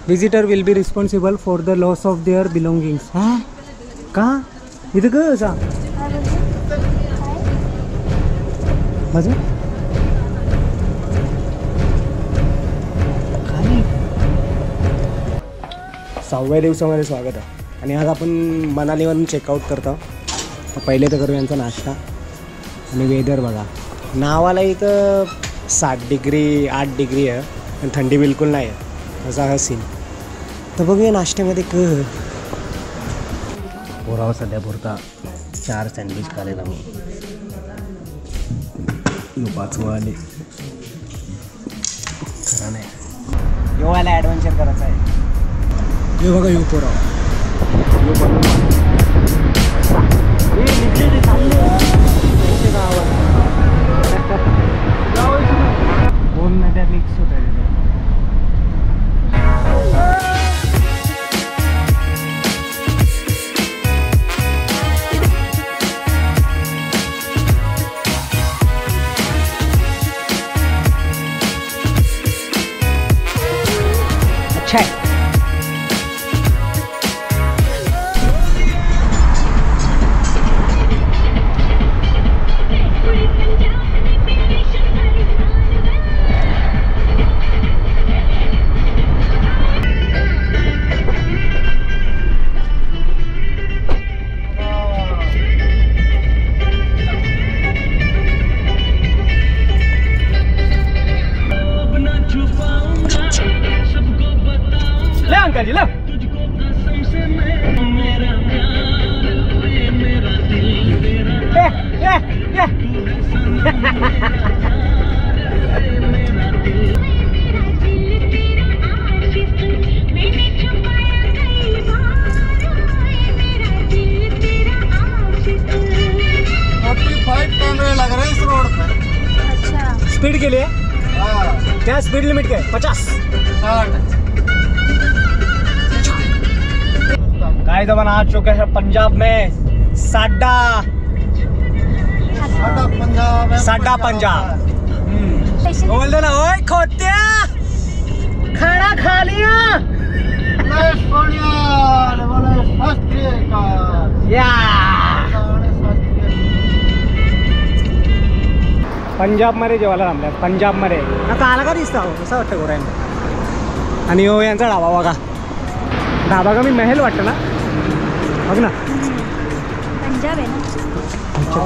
Visitor will be responsible for the loss of their belongings. हां का इथं कसं माझं 6व्या दिवसामध्ये स्वागत आहे. आणि आज आपण मनालीवरून चेकआउट करतो. पहिले तर करू यांचा नाश्ता. आणि वेदर बघा, नावाला इथं 7 डिग्री 8 डिग्री आहे पण थंडी बिलकुल नाही आहे, असा हा सीन. तर बघूया नाश्त्यामध्ये पोराव सध्या पुरता 4 सँडविच खाले ना मी. 5वं आले खरं नाही. योवायला ॲडव्हेंचर करायचं आहे. हे बघा यू पोराव दोन नद्या मिक्स होत आहे. अच्छा आहे. स्पीड के लिए क्या स्पीड लिमिट क्या है? 50 गाइस अपन आ चुके हैं पंजाब में. साडा पंजाब. बोल दो ना, ओए खोत्या खाना खा लिया. पंजाबमध्ये जेवायला थांबल्या. पंजाबमध्ये आता आला का दिसता कसं वाटतं गोऱ्यांना. आणि हो यांचा ढाबा बघा. ढाबा का मी महल वाटतं ना, बघ ना. पंजाब आहे ना. अच्छा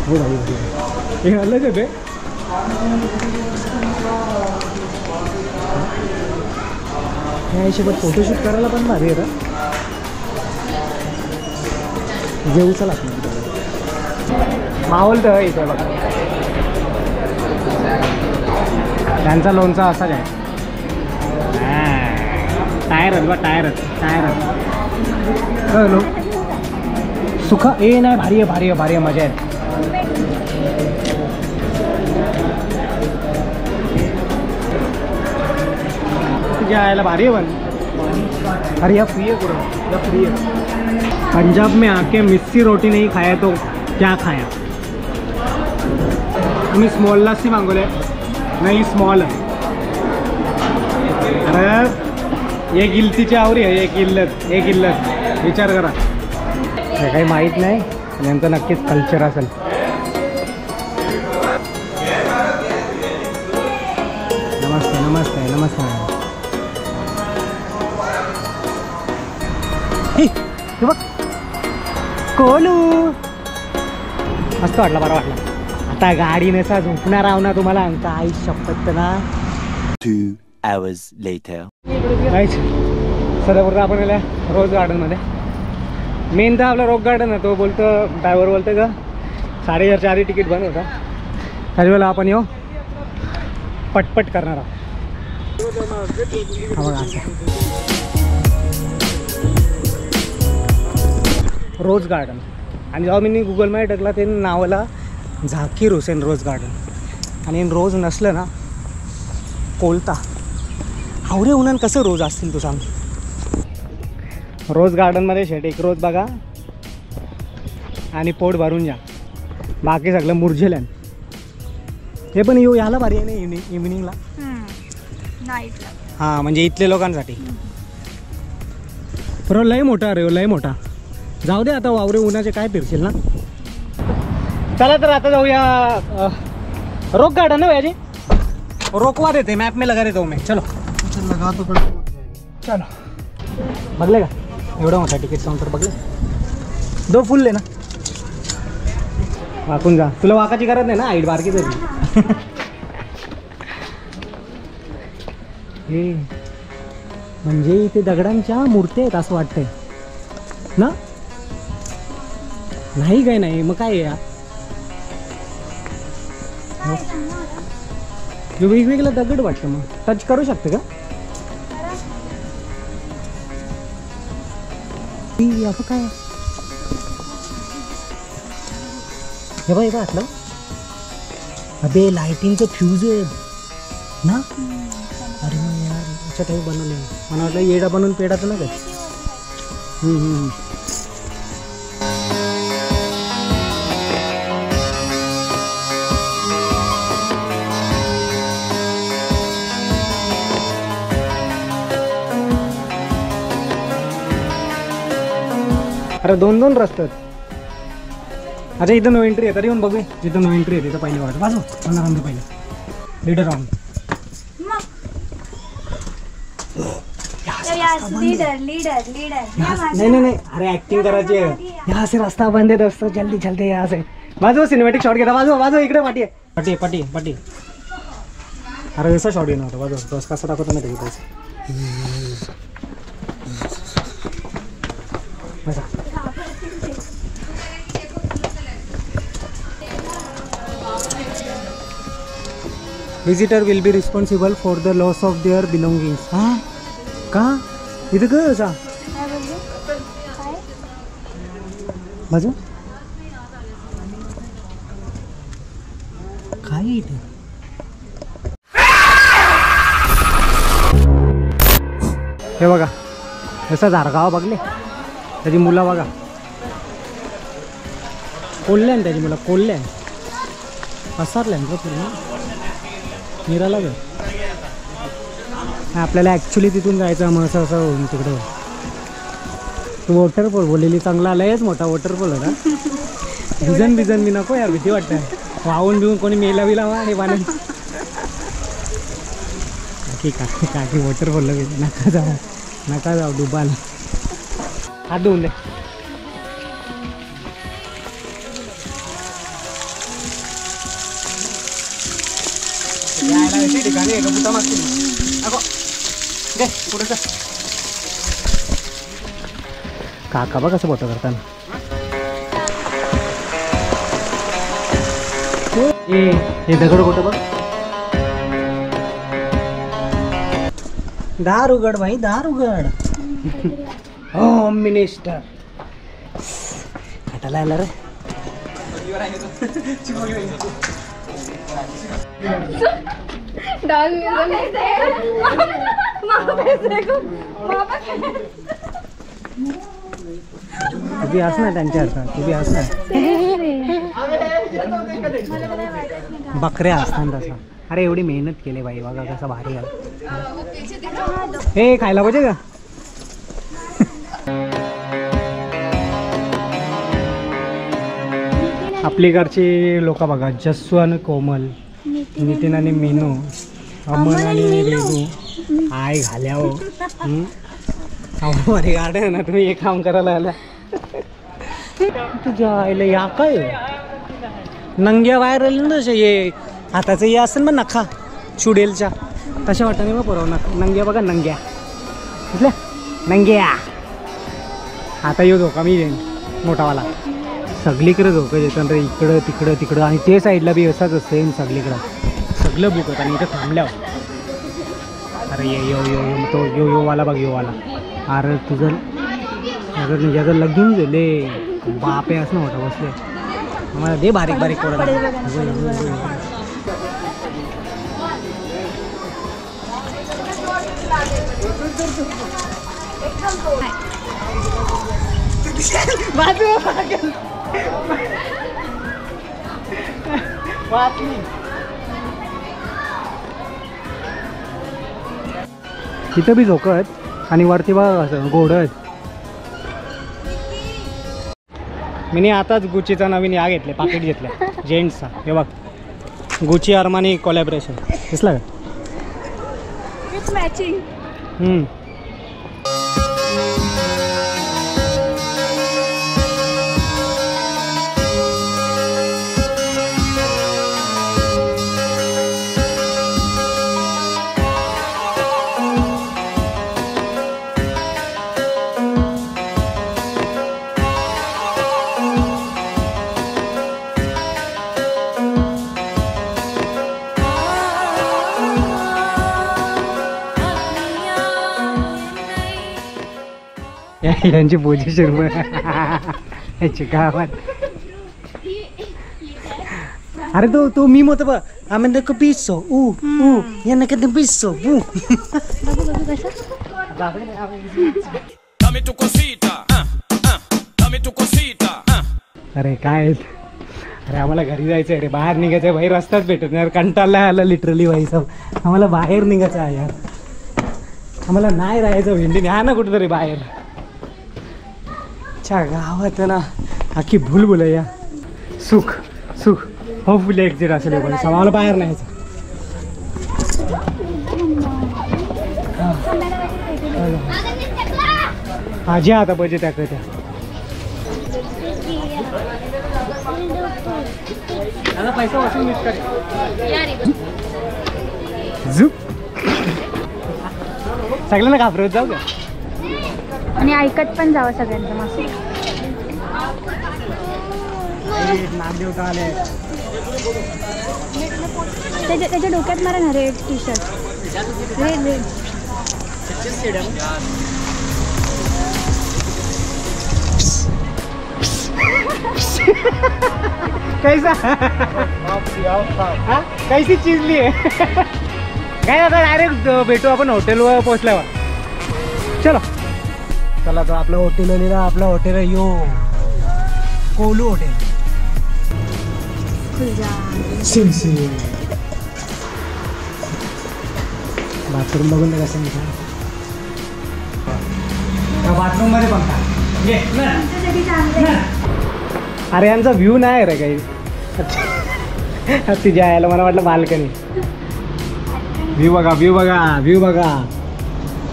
हो हे अलग आहे ते. या हिशोबात फोटोशूट करायला पण भारी आहे. जेऊ चला माहोल तर इथे बघा. त्यांचा लोणचा असाच आहे. टायरच बा टायरच लो सुखा ए नाही. भारी आहे मजा आहे. जायला भारी आहे पण. अरे या फ्री है पूरा, या फ्री है. पंजाब में आके मिस्सी रोटी नहीं खाया तो क्या खाया. तुम्ही स्मॉल लस्सी मागवले नाही. स्मॉल अरे एक गिलतीची आवरी आहे. एक इल्लत विचार करा. हे काही माहीत नाही. यांचं नक्कीच कल्चर असेल. नमस्ते. हे बघ कोलू मस्त वाटला. बरं वाटला. आता गाडीने सा झोपणार आहो ना तुम्हाला आमचा आई शपथ ना. 2 hours later. सध्या बोलतो आपण आल्या रोज गार्डनमध्ये. मेन तर आपला रॉक गार्डन आहे. तो बोलतो ड्रायव्हर बोलतो का 4:30च्या आधी तिकीट बंद होता. त्याच्या वेळेला आपण येऊ पटपट करणार आहोत. Rose garden. आणि जेव्हा मी गुगल मॅप टाकला ते नावाला झाकीर हुसेन रोज गार्डन. आणि रोज नसलं ना कोलता. आवडे उन्हान कसं रोज असतील तू सांग. रोज गार्डनमध्ये शेट एक रोज बघा आणि पोट भरून जा. बाकी सगळं मुरझेलं. हे पण येऊ याला भारी आहे ना इव्हिनिंगला. नाईटला हां म्हणजे इथले लोकांसाठी. बरोबर लय मोठा अरे लय मोठा. जाऊ दे आता वावरे उन्हाचे काय फिरशील ना. चला तर आता जाऊया रॉक गार्डन ना याची. रोकवा देते मॅप में लगा देता हूँ मैं. चलो लगा तो चलो. बघले का एवढा मोठा तिकीट काउंटर बघले. दो फुल ले ना. वाकून जा तुला वाकाची गरज नाही ना आईट बारकी तरी. हे म्हणजे इथे दगडांच्या मूर्त्या आहेत असं वाटतंय ना. नाही काय नाही मग काय या वेगवेगळं दगड वाटतं. मग टच करू शकते का. असं काय हे बघ आतलं. अबे लाईटिंगचं फ्यूज आहे ना. अरे मग यार याच्या टाईप बनवले. मला वाटलं येडा बनवून पेडाचं ना काय. अरे दोन दोन रस्ते आहेत. अच्छा इथं नो एंट्री आहे तरी येऊन बघू. जिथं नो एंट्री आहे तिथं पहिले वाटत वाजव. पंधरा राऊंड पहिले लीडर राऊंड. नहीं नहीं नहीं अरे एक्टिंग करायची आहे. यहाँ से रास्ता बंद है दोस्तों जल्दी चलते यहाँ से. वाजव सिनेमॅटिक शॉट घेता. वाजव वाजव इकडे पाठी आहे. पाठी पाठी पाठी. अरे असा शॉट घेणार होता. वाजव बस कसा दाखवतो ना ते. Visitor will be responsible for the loss of their belongings. हाँ कहाँ इधर काय असा बाजू काय इथे. हे बघा असं झारगाव बघले. त्याची मुलं बघा कोल्हे ना. त्याची मुलं कोल्हे पसरले ना पूर्ण निराला घर. आपल्याला ॲक्च्युली तिथून जायचं मग असं होऊन तिकडं. तू वॉटरफॉल बोललेली चांगला आलायच मोठा वॉटरफॉल होता. भिजन मी नको यार भीती वाटतं. वाहून बिहून कोणी मेला बिला हे पाण्यात. काकी वॉटरफॉलला गेली. नका जाऊ डुबाल. हात धुवून दे. ठिकाणी आहे का बुटा मागतील अगो दे पुढे. काका बघ कसं फोटो करताना. हे दगड कुठं बघ. दार उघड भाई दार उघड. होम मिनिस्टर खाटाला आला रे. तुझी असणार त्यांच्या अर्थात तुझी असणार. बकऱ्या असतात तसा. अरे एवढी मेहनत केली बाई बघा कसं भारी आहे. हे खायला पाहिजे का. आपली घरची लोक बघा जस्सू आणि कोमल, नितीन आणि मीनू, अमन आणि रेजू आय घाल्या हो. अरे गार्डन आहे ना तुम्ही एक काम करायला आला. तुझ्या आईला या काय नंग्या बाहेर आले ना तसे. ये हाताचं हे असेल मग नखा चुडेलच्या तशा वाटाने मग पुरव नंग्या बघा नंग्या कुठल्या नंग्या. आता येऊ धोका मी येईन मोठावाला. सगळीकडे धोका येतात रे इकडं तिकडं तिकडं. आणि ते साईडला बी असाच सेम सगळीकडं सगळं बुकत. आणि इथं थांबल्यावर अरे यो यो यो तो यो योवाला बघ योवाला. अरे तुझं अगर ज्याचं लगीन झाले बापे असं मोठा बसले. आम्हाला दे बारीक बारीक पडत. तिथं बी झोकं आहेत आणि वरती बघा असं घोडं आहेत. मी आताच गुचीचा नवीन या घेतले, पाकिट घेतलं जेंट्सचा. हे बघ, गुची अरमानी कोलॅबरेशन दिसला का? It's matching. यांची पोझिशन याची गावात. अरे तो मी होतं बघ, आम्ही नको पिसो यांना कधी पिसो बघू बघू कसं. अरे काय अरे आम्हाला घरी जायचं आहे रे, बाहेर निघायचं आहे भाई, रस्ताच भेटत नाही. कंटाळला आला लिटरली भाई सब. आम्हाला बाहेर निघायचं आहे यार, आम्हाला नाही राहायचं भेंडी. न्या ना कुठंतरी बाहेर. अच्छा गावात ना अख्खी भूलभुल या सुख सुख होपफुली एक्झिट असेल पण आम्हाला बाहेर नाही यायचं. आजी आता पाहिजे त्याकडे त्या पैसा वाचून मिस करे झुक सगळ्यांना घाबरत जाऊ का आणि ऐकत पण जावं सगळ्यांचं मस्त. नागदेवता आले. त्याच्या डोक्यात मारा ना red T shirt. Red red कैसा कैसी चीज आहे काय. आता डायरेक्ट भेटू आपण हॉटेलवर पोहोचल्यावर. चलो चला तर आपलं हॉटेल लिहिलं. आपलं हॉटेल आहे यो कोलू हॉटेल. बाथरूम बघून कसं बाथरूम मध्ये पण अरे यांचा व्ह्यू नाही रे काही. तिच्या यायला मला वाटलं बाल्कनी. व्ह्यू बघा व्ह्यू बघा व्ह्यू बघा,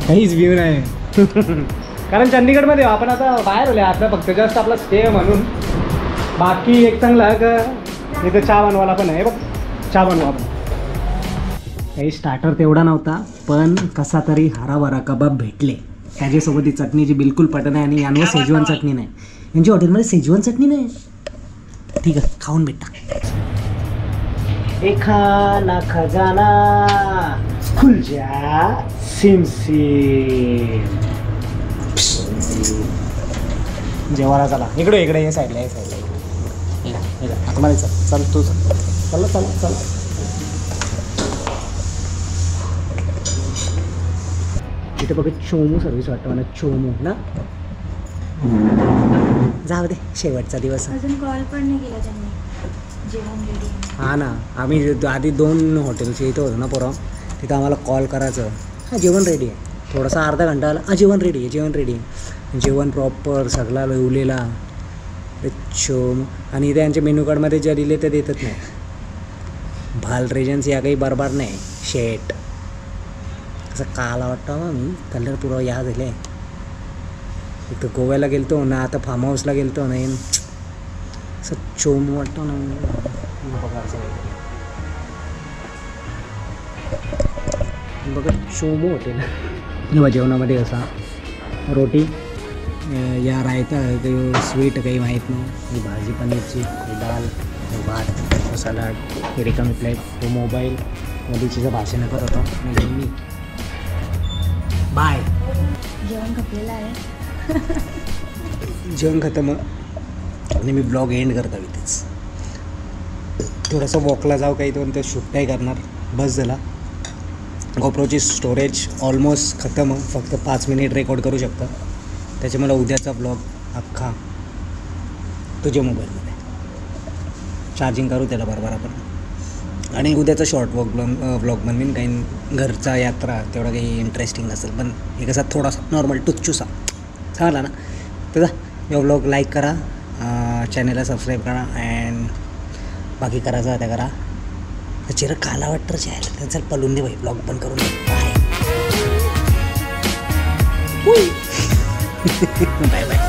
काहीच व्ह्यू नाही. कारण चंदीगडमध्ये आपण आता बाहेर आले आता फक्त जस्ट आपला स्टे म्हणून. बाकी एक चांगला का इथं चहा बनवायला पण आहे बघ, चहा बनवा पण. काही स्टार्टर तेवढा नव्हता पण कसा तरी हराभरा कबाब भेटले. त्याच्यासोबत ही चटणीची बिलकुल पटत नाही आणि यांवर सेजवान चटणी नाही. यांच्या हॉटेलमध्ये सेजवान चटणी नाही. ठीक आहे खाऊन भेटा. एखाना खजाना खुल जा सिम सिम. जेवायला चला इकडे इकडे या साईडला या साईडला आतमध्ये चल चल तू चला चला चला. इथे बघ चोमू सर्विस वाटतं मला. चोमू ना जाऊ दे शेवटचा दिवस. अजून कॉल पण नाही केला त्यांनी. जेवण रेडी. हा ना आम्ही आधी 2 हॉटेलचे इथं होतो ना पोरं, तिथं आम्हाला कॉल करायचं. हां जेवण रेडी आहे. थोडासा अर्धा घंटा आला जेवण रेडी आहे जेवण रेडी आहे. जेवण प्रॉपर सगळा लिवलेला चोम. आणि इथे यांच्या मेन्यू कार्डमध्ये ज्या दिले ते देतच नाही. भाल रेजन्स या काही बरोबर नाही शेट. असं काला वाटतं मग मी कलर पुरा या झाले. इथं गोव्याला गेलतो ना, आता फार्म हाऊसला गेलतो ना, असं चोम वाटतो ना. बघा चोमू हॉटेल. किंवा जेवणामध्ये असा रोटी या रायता स्वीट काही माहीत नाही. ही भाजी पनीरची, दाल, भात, सलाड, ही रिकामी प्लेट, तो मोबाईल मोदीचीचं भाषण करत होतो मी. बाय. जेवण खपलेलं आहे. जेवण खतम आणि मी ब्लॉग एंड करतो इथेच. थोडंसं वॉकला जाऊ काही दोन तर शूट नाही करणार. बस झाला. गोप्रोची स्टोरेज ऑलमोस्ट खतम. फक्त 5 मिनिट रेकॉर्ड करू शकतं. त्याच्यामुळे उद्याचा ब्लॉग अख्खा तुझ्या मोबाईलमध्ये चार्जिंग करू त्याला बरोबर आपण. आणि उद्याचा शॉर्ट व्लॉग बनवीन काही घरचा यात्रा तेवढा काही इंटरेस्टिंग नसेल, पण हे कसा थोडासा नॉर्मल टुच्चूसा चांगला ना. तर या व्लॉग लाईक करा, चॅनलला सबस्क्राईब करा अँड बाकी करायचं आता करा. चिरं काला वाटतं चॅनल चल पलून दे भाई, ब्लॉग पण करून दे. Bye bye.